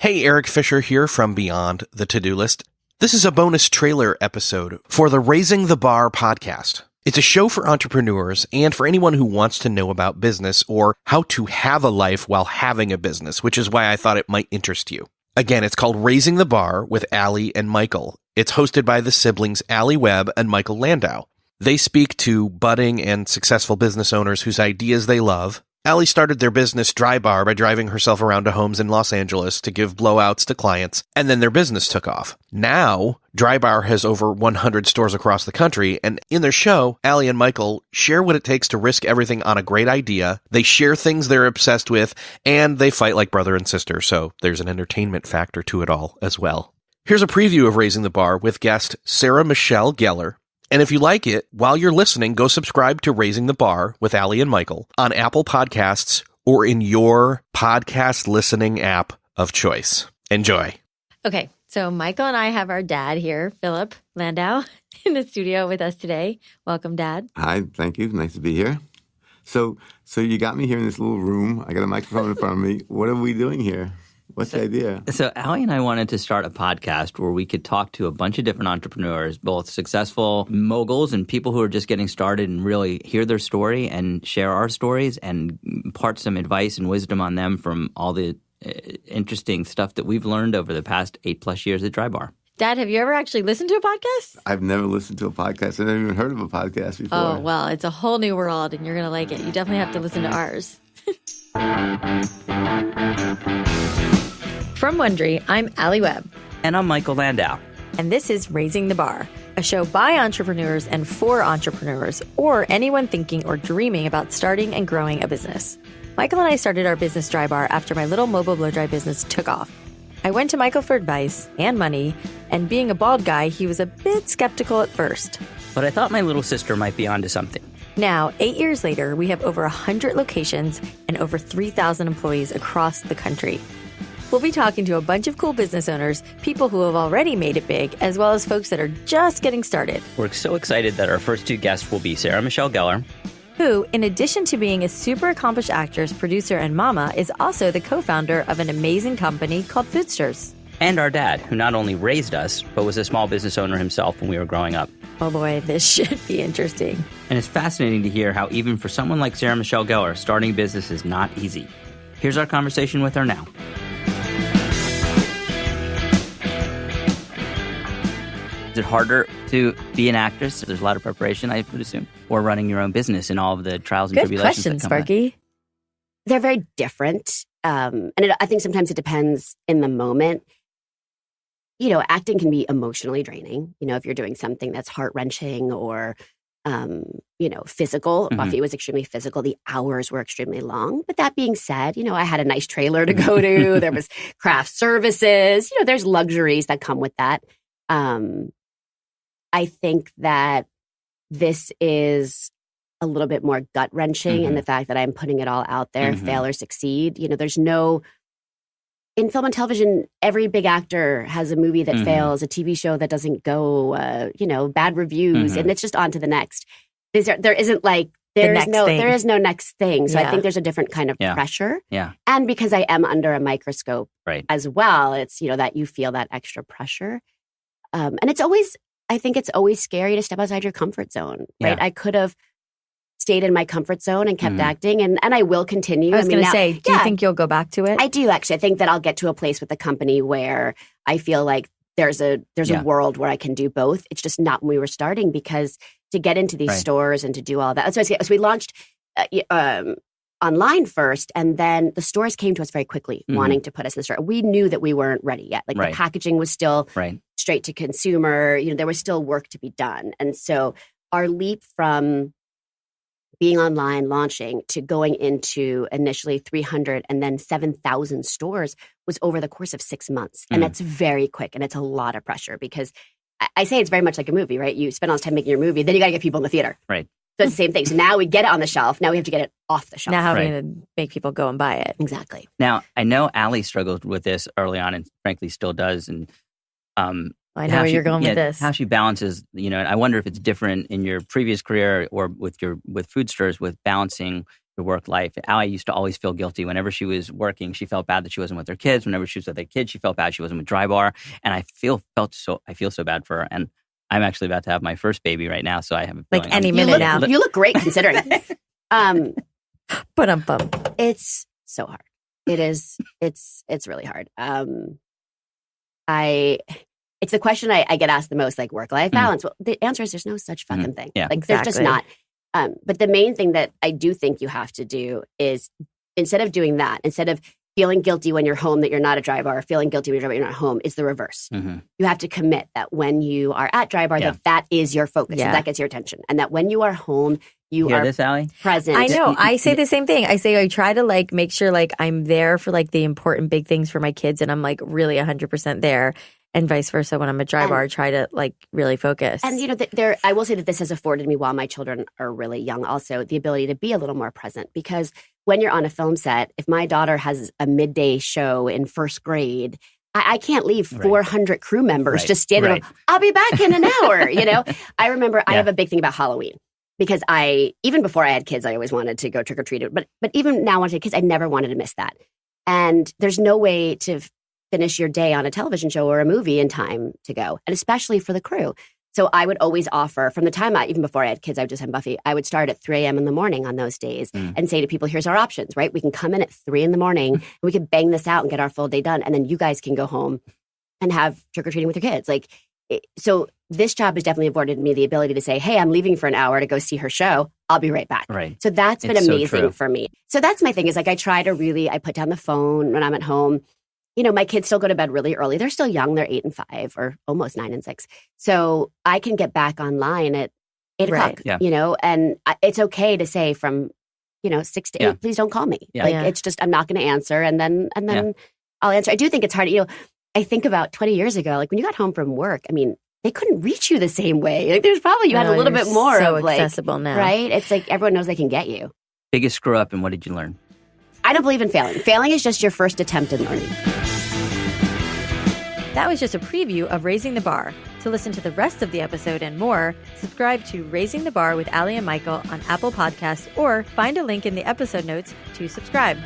Hey, Eric Fisher here from Beyond the To-Do List. This is a bonus trailer episode for the Raising the Bar podcast. It's a show for entrepreneurs and for anyone who wants to know about business or how to have a life while having a business, which is why I thought it might interest you. Again, it's called Raising the Bar with Alli and Michael. It's hosted by the siblings Alli Webb and Michael Landa. They speak to budding and successful business owners whose ideas they love. Alli started their business Dry Bar by driving herself around to homes in Los Angeles to give blowouts to clients, and then their business took off. Now, Dry Bar has over 100 stores across the country, and in their show, Alli and Michael share what it takes to risk everything on a great idea. They share things they're obsessed with, and they fight like brother and sister, so there's an entertainment factor to it all as well. Here's a preview of Raising the Bar with guest Sarah Michelle Gellar. And if you like it, while you're listening, go subscribe to Raising the Bar with Alli and Michael on Apple Podcasts or in your podcast listening app of choice. Enjoy. Okay, so Michael and I have our dad here, Philip Landau, in the studio with us today. Welcome, Dad. Hi, thank you. Nice to be here. So you got me here in this little room. I got a microphone in front of me. What are we doing here? What's the idea? So Alli and I wanted to start a podcast where we could talk to a bunch of different entrepreneurs, both successful moguls and people who are just getting started, and really hear their story and share our stories and impart some advice and wisdom on them from all the interesting stuff that we've learned over the past 8+ years at Dry Bar. Dad, have you ever actually listened to a podcast? I've never listened to a podcast. I've never even heard of a podcast before. Oh, well, it's a whole new world, and you're going to like it. You definitely have to listen to ours. From Wondery, I'm Alli Webb. And I'm Michael Landau. And this is Raising the Bar, a show by entrepreneurs and for entrepreneurs, or anyone thinking or dreaming about starting and growing a business. Michael and I started our business Dry Bar after my little mobile blow dry business took off. I went to Michael for advice and money, and being a bald guy, he was a bit skeptical at first. But I thought my little sister might be onto something. Now, 8 years later, we have over 100 locations and over 3,000 employees across the country. We'll be talking to a bunch of cool business owners, people who have already made it big, as well as folks that are just getting started. We're so excited that our first two guests will be Sarah Michelle Gellar, who, in addition to being a super accomplished actress, producer, and mama, is also the co-founder of an amazing company called Foodsters. and our dad, who not only raised us, but was a small business owner himself when we were growing up. Oh boy, this should be interesting. And it's fascinating to hear how even for someone like Sarah Michelle Gellar, starting a business is not easy. Here's our conversation with her now. Is it harder to be an actress? There's a lot of preparation, I would assume, or running your own business and all of the trials and Good tribulations question, that come with it? Sparky. They're very different. I think sometimes it depends in the moment. You know, acting can be emotionally draining. You know, if you're doing something that's heart-wrenching or, physical. Mm-hmm. Buffy was extremely physical. The hours were extremely long. But that being said, you know, I had a nice trailer to go to. There was craft services. You know, there's luxuries that come with that. I think that this is a little bit more gut-wrenching in the fact that I'm putting it all out there, fail or succeed. You know, there's no... In film and television, every big actor has a movie that fails, a TV show that doesn't go, bad reviews, and it's just on to the next. There isn't like... There is no next thing. So I think there's a different kind of pressure. Yeah. And because I am under a microscope Right. as well, it's, that you feel that extra pressure. And I think it's always scary to step outside your comfort zone, right? Yeah. I could have stayed in my comfort zone and kept acting, and I will continue. I was going to say, do you think you'll go back to it? I do, actually. I think that I'll get to a place with the company where I feel like there's a world where I can do both. It's just not when we were starting, because to get into these stores and to do all that. So we launched online first, and then the stores came to us very quickly, wanting to put us in the store. We knew that we weren't ready yet. Like the packaging was still straight to consumer. You know, there was still work to be done. And so our leap from being online, launching, to going into initially 300 and then 7,000 stores was over the course of 6 months. And that's very quick, and it's a lot of pressure, because I say it's very much like a movie, right? You spend all this time making your movie, then you got to get people in the theater. Right. So it's the same thing. So now we get it on the shelf. Now we have to get it off the shelf. Now how are we going to make people go and buy it? Exactly. Now, I know Alli struggled with this early on and frankly still does. And I know where you're going with this. How she balances, and I wonder if it's different in your previous career or with Foodsters, with balancing the work life. Alli used to always feel guilty whenever she was working. She felt bad that she wasn't with her kids. Whenever she was with her kids, she felt bad she wasn't with Dry Bar. And I feel so bad for her. And I'm actually about to have my first baby right now, so I have a feeling any minute now. You look great considering. But it's so hard. It is. It's really hard. It's the question I get asked the most, like work-life balance. Well, the answer is there's no such fucking thing. Yeah, like there's just not. But the main thing that I do think you have to do is instead of doing that, instead of feeling guilty when you're home that you're not at Dry Bar, or feeling guilty when you're not home, is the reverse. Mm-hmm. You have to commit that when you are at Dry Bar, that is your focus, and that gets your attention. And that when you are home, you are this, Alli? present. I know. I say the same thing. I try to like make sure like I'm there for like the important big things for my kids, and I'm like really 100% there. And vice versa, when I'm at Dry Bar, try to like really focus. And you know, I will say that this has afforded me while my children are really young, also the ability to be a little more present. Because when you're on a film set, if my daughter has a midday show in first grade, I can't leave 400 crew members just standing there. I'll be back in an hour. You know, I remember I have a big thing about Halloween. Because even before I had kids, I always wanted to go trick or treat. But even now, when I had kids, I never wanted to miss that. And there's no way to finish your day on a television show or a movie in time to go, and especially for the crew. So I would always offer, from the time even before I had kids, I would just have Buffy, I would start at 3 a.m. in the morning on those days and say to people, here's our options, right? We can come in at 3 in the morning, and we can bang this out and get our full day done. And then you guys can go home and have trick-or-treating with your kids. So this job has definitely afforded me the ability to say, hey, I'm leaving for an hour to go see her show. I'll be right back. Right. So that's been amazing for me. So that's my thing is like, I try to really, I put down the phone when I'm at home. You know, my kids still go to bed really early. They're still young. They're 8 and 5 or almost 9 and 6. So I can get back online at 8 o'clock, you know, and it's okay to say from, 6 to 8, please don't call me. It's just, I'm not going to answer. And then I'll answer. I do think it's hard. You know, I think about 20 years ago, like when you got home from work, I mean, they couldn't reach you the same way. Like there's probably, you had a little bit more so of like, accessible now. Right? It's like everyone knows they can get you. Biggest screw up, and what did you learn? I don't believe in failing. Failing is just your first attempt in learning. That was just a preview of Raising the Bar. To listen to the rest of the episode and more, subscribe to Raising the Bar with Alli and Michael on Apple Podcasts, or find a link in the episode notes to subscribe.